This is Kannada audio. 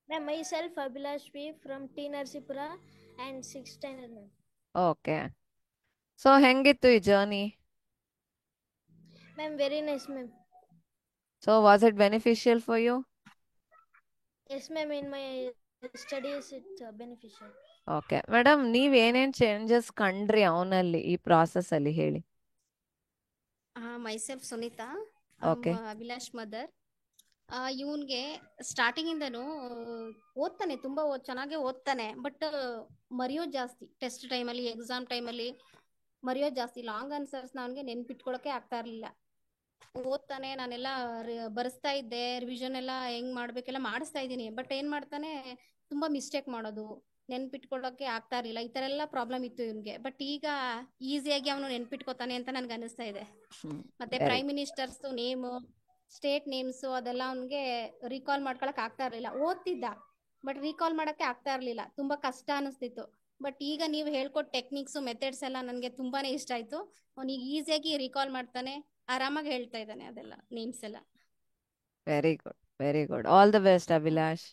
Ma'am, myself Abhilash V from T Narsipura and 6th standard, ma'am. Okay. So ಹೆಂಗಿತ್ತು ಈ journey? Ma'am, very nice, ma'am. So was it beneficial for you? Yes, ma'am, in my studies it's beneficial. Okay madam, ನೀವ್ ಏನೇನ್ ಚೇಂಜಸ್ ಕಂಡ್ರಿ ಅವನಲ್ಲಿ ಈ ಪ್ರಾಸೆಸ್ ಅಲ್ಲಿ ಹೇಳಿ. Myself Sunita, okay. Abhilash mother. ಇವನ್ಗೆ ಸ್ಟಾರ್ಟಿಂಗ್ ಇಂದನು ಓದ್ತಾನೆ, ತುಂಬಾ ಚೆನ್ನಾಗೆ ಓದ್ತಾನೆ. ಬಟ್ ಮರೆಯೋದು ಜಾಸ್ತಿ. ಟೆಸ್ಟ್ ಟೈಮಲ್ಲಿ, ಎಕ್ಸಾಮ್ ಟೈಮಲ್ಲಿ ಮರೆಯೋದು ಜಾಸ್ತಿ. ಲಾಂಗ್ ಆನ್ಸರ್ಸ್ ಅವನಿಗೆ ನೆನ್ಪಿಟ್ಕೊಳಕ್ಕೆ ಆಗ್ತಾ ಇರ್ಲಿಲ್ಲ. ಓದ್ತಾನೆ, ನಾನೆಲ್ಲ ಬರೆಸ್ತಾ ಇದ್ದೆ, ರಿವಿಷನ್ ಎಲ್ಲ ಹೆಂಗ್ ಮಾಡ್ಬೇಕೆಲ್ಲ ಮಾಡಿಸ್ತಾ ಇದ್ದೀನಿ. ಬಟ್ ಏನ್ ಮಾಡ್ತಾನೆ, ತುಂಬಾ ಮಿಸ್ಟೇಕ್ ಮಾಡೋದು, ನೆನ್ಪಿಟ್ಕೊಳ್ಳೋಕೆ ಆಗ್ತಾ ಇರ್ಲಿಲ್ಲ. ಈ ತರ ಎಲ್ಲ ಪ್ರಾಬ್ಲಮ್ ಇತ್ತು ಇವನ್ಗೆ. ಬಟ್ ಈಗ ಈಸಿಯಾಗಿ ಅವನು ನೆನ್ಪಿಟ್ಕೋತಾನೆ ಅಂತ ನನ್ಗೆ ಅನಿಸ್ತಾ ಇದೆ. ಮತ್ತೆ very prime ministers name, state names ಅದೆಲ್ಲ ಅವನ್ಗೆ ರೀಕಾಲ್ ಮಾಡ್ಕೊಳಕ್ ಆಗ್ತಾ ಇರ್ಲಿಲ್ಲ. ಓದ್ತಿದ್ದ, ಬಟ್ ರೀಕಾಲ್ ಮಾಡಕ್ಕೆ ಆಗ್ತಾ ಇರ್ಲಿಲ್ಲ. ತುಂಬಾ ಕಷ್ಟ ಅನಿಸ್ತಿತ್ತು. ಬಟ್ ಈಗ ನೀವು ಹೇಳ್ಕೊಟ್ ಟೆಕ್ನಿಕ್ಸ್, ಮೆಥಡ್ಸ್ ಎಲ್ಲ ನನಗೆ ತುಂಬಾನೇ ಇಷ್ಟ ಆಯ್ತು. ಅವನಿಗೆ ಈಸಿಯಾಗಿ ರೀಕಾಲ್ ಮಾಡ್ತಾನೆ, ಆರಾಮಾಗಿ ಹೇಳ್ತಾ ಇದ್ದಾನೆ ಅದೆಲ್ಲ ನೇಮ್ಸ್ ಎಲ್ಲ. Very good, very good. All the best Abhilash.